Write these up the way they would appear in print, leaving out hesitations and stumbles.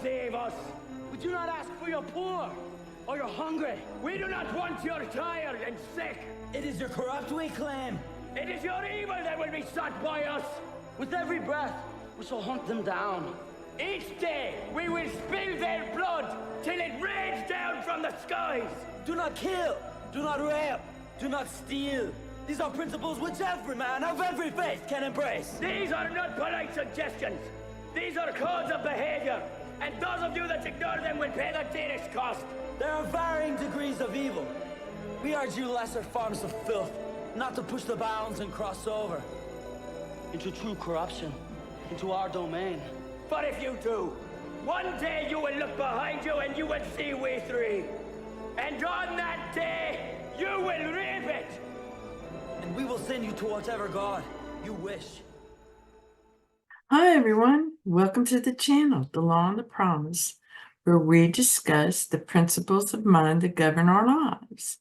save us. We do not ask for your poor or your hungry. We do not want your tired and sick. It is your corrupt we claim. It is your evil that will be sought by us. With every breath, we shall hunt them down. Each day, we will spill their blood till it rains down from the skies. Do not kill, do not rape, do not steal. These are principles which every man of every faith can embrace. These are not polite suggestions. These are codes of behavior. And those of you that ignore them will pay the dearest cost. There are varying degrees of evil. We urge you lesser forms of filth, not to push the bounds and cross over into true corruption, into our domain. But if you do, one day you will look behind you and you will see we three. And on that day, you will reap it. And we will send you to whatever God you wish. Hi everyone, welcome to the channel, The Law and the Promise, where we discuss the principles of mind that govern our lives.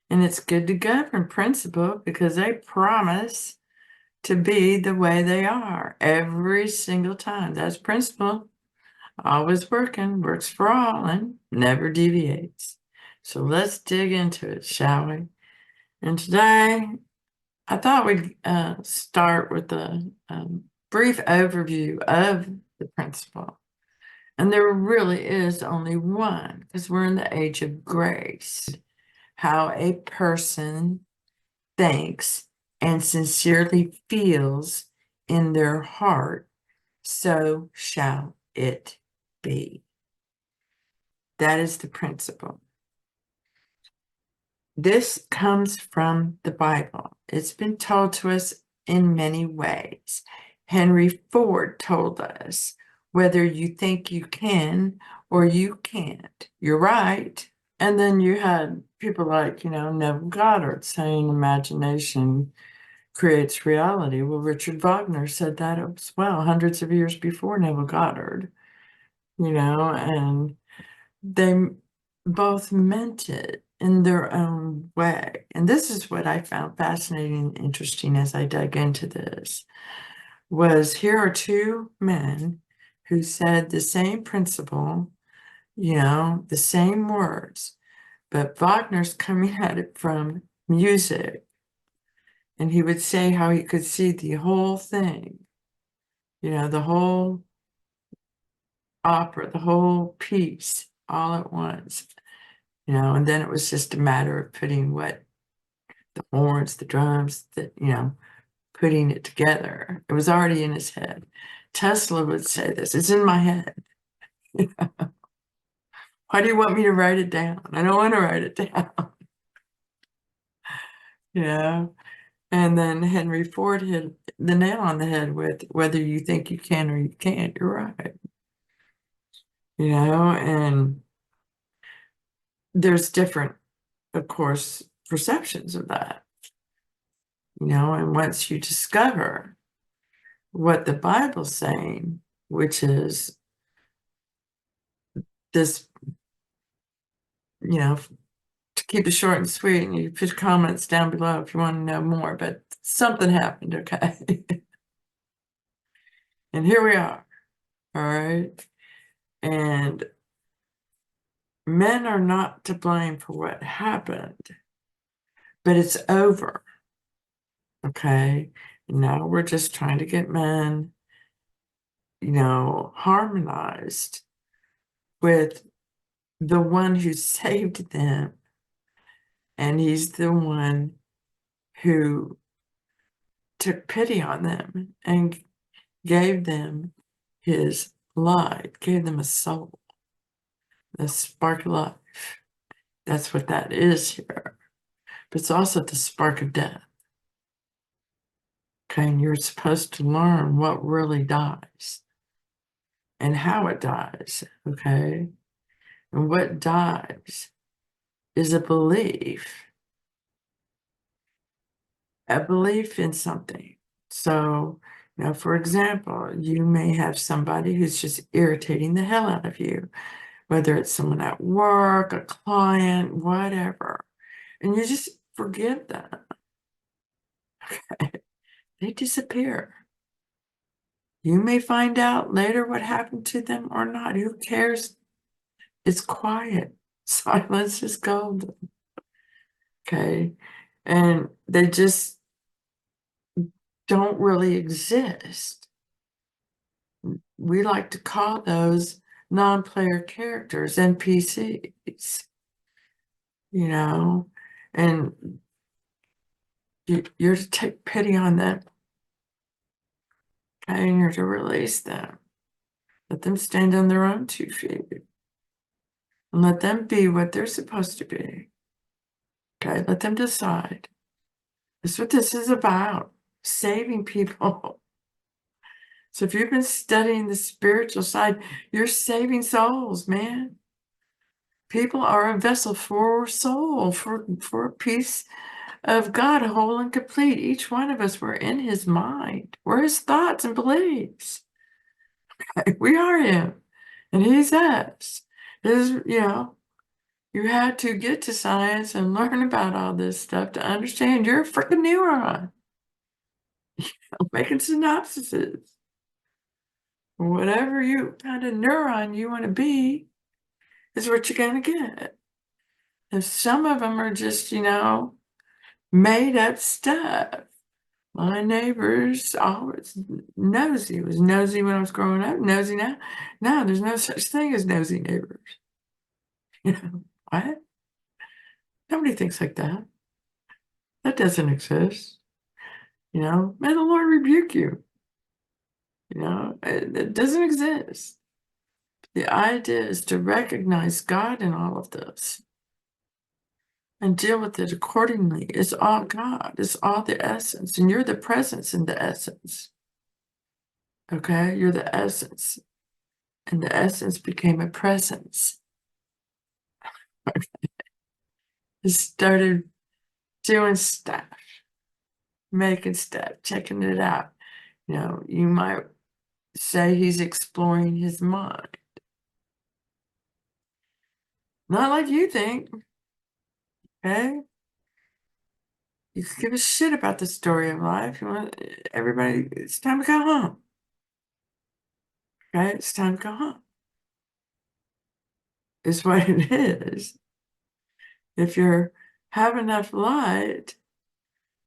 And it's good to govern principle because they promise to be the way they are every single time. That's principle, always working, works for all, and never deviates. So let's dig into it, shall we? And today, I thought we'd start with a brief overview of the principle. And there really is only one, because we're in the age of grace. How a person thinks and sincerely feels in their heart, so shall it be. That is the principle. This comes from the Bible. It's been told to us in many ways. Henry Ford told us, whether you think you can or you can't, you're right. And then you had people like, Neville Goddard saying imagination creates reality. Well, Richard Wagner said that as well, hundreds of years before Neville Goddard, and they both meant it in their own way. And this is what I found fascinating and interesting as I dug into this, was here are two men who said the same principle, the same words, but Wagner's coming at it from music. And he would say how he could see the whole thing, the whole opera, the whole piece all at once, and then it was just a matter of putting the horns, the drums, putting it together. It was already in his head. Tesla would say this, it's in my head. Why do you want me to write it down? I don't want to write it down. And then Henry Ford hit the nail on the head with whether you think you can or you can't, you're right. And there's different, of course, perceptions of that. And once you discover what the Bible's saying, which is this, to keep it short and sweet, and you put comments down below if you want to know more, but something happened, okay? And here we are, all right? And men are not to blame for what happened, but it's over, okay? Now we're just trying to get men, harmonized with the one who saved them. And he's the one who took pity on them and gave them his light, gave them a soul, the spark of life. That's what that is here. But it's also the spark of death. Okay, and you're supposed to learn what really dies and how it dies, okay? And what dies is a belief in something. So, for example, you may have somebody who's just irritating the hell out of you, whether it's someone at work, a client, whatever, and you just forgive them. Okay. They disappear. You may find out later what happened to them or not. Who cares? It's quiet. Silence is golden. Okay. And they just don't really exist. We like to call those non-player characters, NPCs, and you're to take pity on them. Okay, and you're to release them. Let them stand on their own 2 feet. And let them be what they're supposed to be. Okay, let them decide. That's what this is about, saving people. So if you've been studying the spiritual side, you're saving souls, man. People are a vessel for soul, for a piece of God, whole and complete. Each one of us, we're in his mind. We're his thoughts and beliefs. We are him, and he's us. You had to get to science and learn about all this stuff to understand you're a freaking neuron. Making synapses. Whatever kind of neuron you want to be is what you're going to get. And some of them are just, made up stuff. My neighbor's always nosy. Was nosy when I was growing up, nosy now. No, there's no such thing as nosy neighbors. What? Nobody thinks like that. That doesn't exist. May the Lord rebuke you. It doesn't exist. The idea is to recognize God in all of this and deal with it accordingly. It's all God. It's all the essence. And you're the presence in the essence. Okay? You're the essence. And the essence became a presence. It started doing stuff, making stuff, checking it out. You might say he's exploring his mind. Not like you think. Okay? You can give a shit about the story of life. You want everybody, it's time to go home. Okay? It's time to go home. It's what it is. If you have enough light,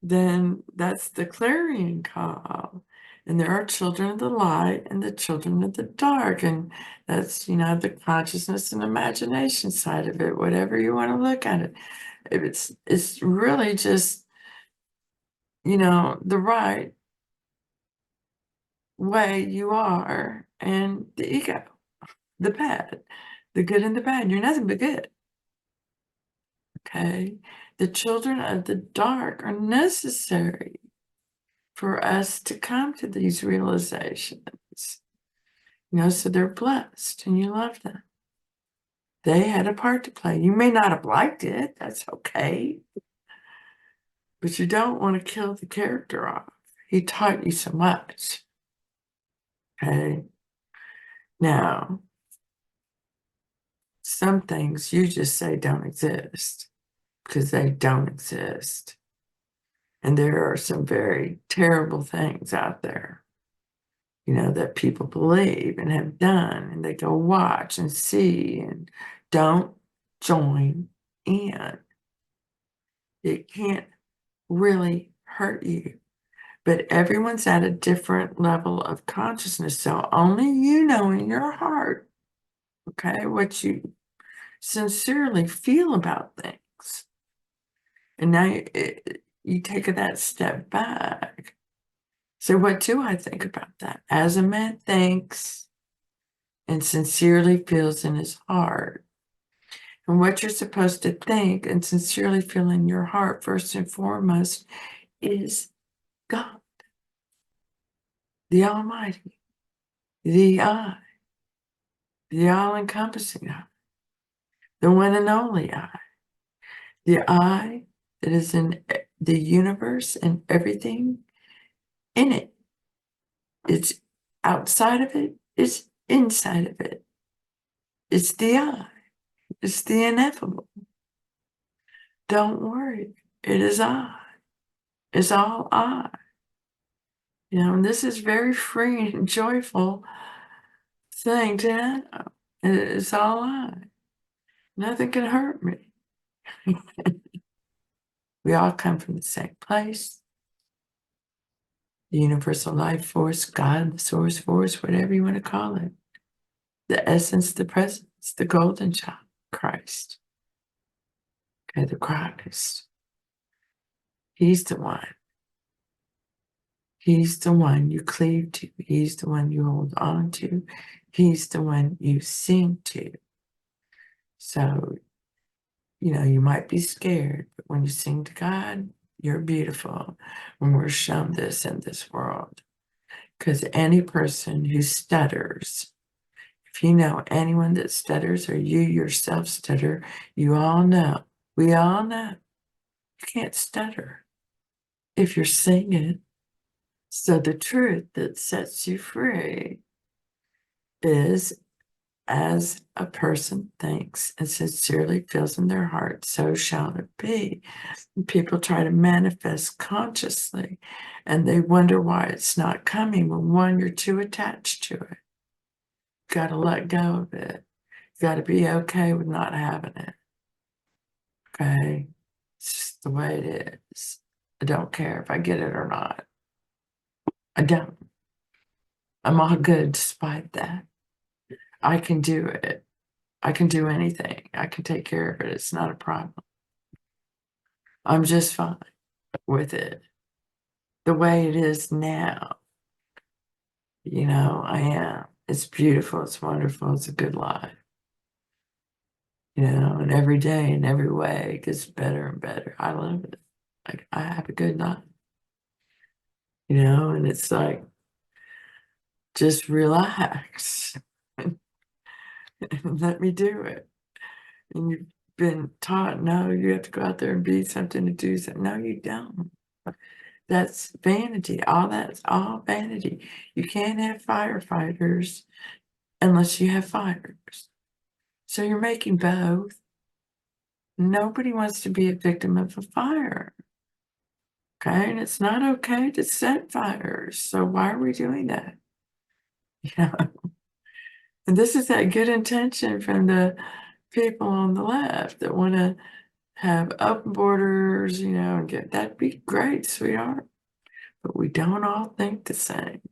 then that's the clarion call. And there are children of the light and the children of the dark. And that's, the consciousness and imagination side of it, whatever you want to look at it. It's really just, the right way you are and the ego, the bad, the good and the bad. You're nothing but good. Okay? The children of the dark are necessary for us to come to these realizations. So they're blessed and you love them. They had a part to play. You may not have liked it. That's okay. But you don't want to kill the character off. He taught you so much. Okay? Now, some things you just say don't exist because they don't exist. And there are some very terrible things out there, that people believe and have done, and they go watch and see and don't join in. It can't really hurt you, but everyone's at a different level of consciousness. So only you know in your heart, okay, what you sincerely feel about things. And now you take that step back. So what do I think about that? As a man thinks and sincerely feels in his heart. And what you're supposed to think and sincerely feel in your heart, first and foremost, is God, the Almighty, the I, the all-encompassing I, the one and only I, the I that is in the universe and everything in it. It's outside of it, it's inside of it. It's the I, it's the ineffable. Don't worry, it is I. It's all I. You know, and this is very free and joyful thing to have. It's all I. Nothing can hurt me. We all come from the same place. The universal life force, God, the source force, whatever you want to call it. The essence, the presence, the golden child, Christ. Okay, the Christ. He's the one. He's the one you cleave to. He's the one you hold on to. He's the one you sing to. So, you know, you might be scared, but when you sing to God, you're beautiful. When we're shown this in this world. Because any person who stutters, if you know anyone that stutters or you yourself stutter, you all know, we all know, you can't stutter if you're singing. So the truth that sets you free is as a person thinks and sincerely feels in their heart, so shall it be. People try to manifest consciously and they wonder why it's not coming. Well, one, you're too attached to it. Got to let go of it. Got to be okay with not having it. Okay? It's just the way it is. I don't care if I get it or not. I don't. I'm all good despite that. I can do it. I can do anything. I can take care of it. It's not a problem. I'm just fine with it. The way it is now. You know, I am. It's beautiful. It's wonderful. It's a good life. You know, and every day in every way it gets better and better. I love it. Like, I have a good life. You know, and it's like, just relax and let me do it. And you've been taught, no, you have to go out there and be something to do something. No, you don't. That's vanity. All that's all vanity. You can't have firefighters unless you have fires. So you're making both. Nobody wants to be a victim of a fire. Okay, and it's not okay to set fires. So why are we doing that? You know, and this is that good intention from the people on the left that want to have open borders, you know, and get that'd be great, sweetheart. But we don't all think the same.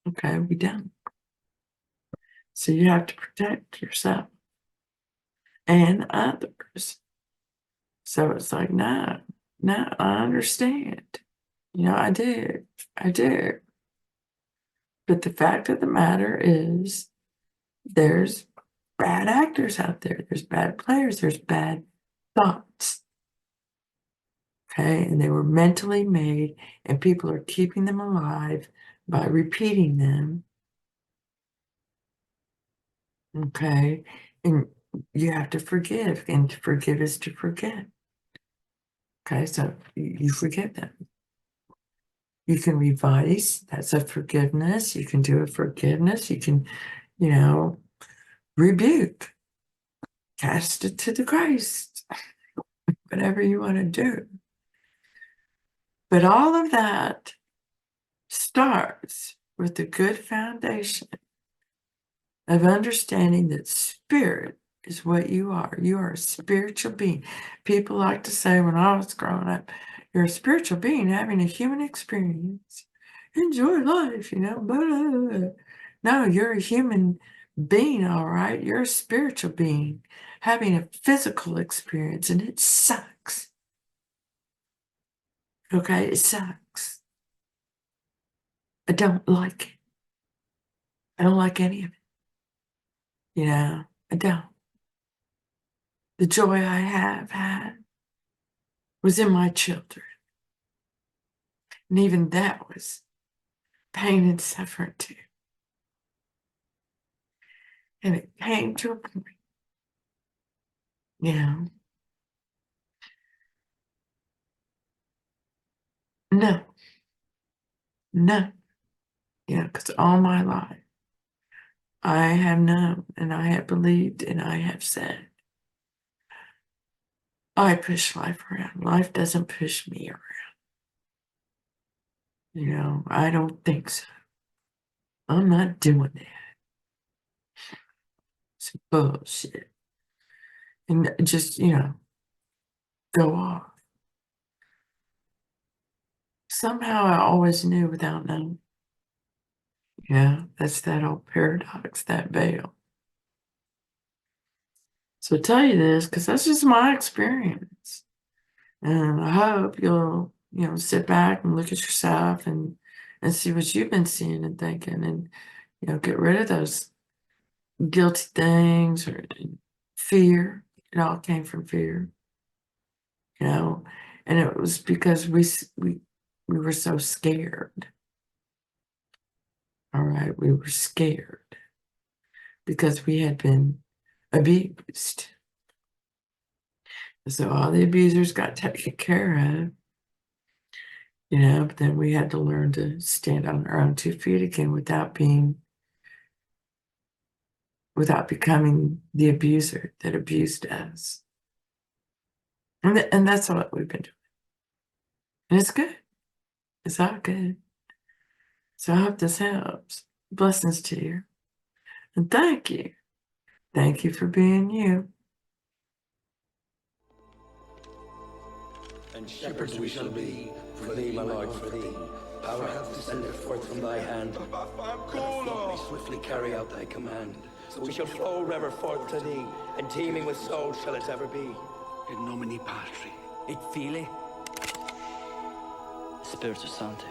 Okay, we don't. So you have to protect yourself and others. So it's like, no, I understand. You know, I do. But the fact of the matter is, there's bad actors out there. There's bad players. There's bad thoughts. Okay, and they were mentally made, and people are keeping them alive by repeating them. Okay, and you have to forgive, and to forgive is to forget. Okay, so you forgive them. You can revise, that's a forgiveness. You can do a forgiveness. You can, you know, rebuke, cast it to the Christ, whatever you want to do. But all of that starts with a good foundation of understanding that spirit is what you are. You are a spiritual being. People like to say when I was growing up, you're a spiritual being having a human experience. Enjoy life, you know. Blah, blah, blah. No, you're a human being, all right. You're a spiritual being having a physical experience, and it sucks. Okay, it sucks. I don't like it. I don't like any of it. You know, I don't. The joy I have had was in my children. And even that was pain and suffering too. And it came to a point, you know, no, you know, because all my life I have known and I have believed and I have said, I push life around. Life doesn't push me around. You know, I don't think so. I'm not doing that. It's bullshit. And just, you know, go off. Somehow I always knew without knowing. Yeah, that's that old paradox, that veil. So I tell you this because that's just my experience. And I hope you'll, you know, sit back and look at yourself and see what you've been seeing and thinking and, you know, get rid of those guilty things or fear. It all came from fear, you know, and it was because we were so scared. All right, we were scared because we had been abused. So all the abusers got taken care of, you know, but then we had to learn to stand on our own 2 feet again without becoming the abuser that abused us. And that's what we've been doing. And it's good. It's all good. So I hope this helps. Blessings to you. And thank you. Thank you for being you. And shepherds we shall be, for thee, my Lord, for thee. Power hath descended forth from thy hand. We swiftly carry out thy command. So we shall flow ever forth to thee, and teeming with souls shall it ever be. In nomine Patri, Et Filii, Spiritus Sancti.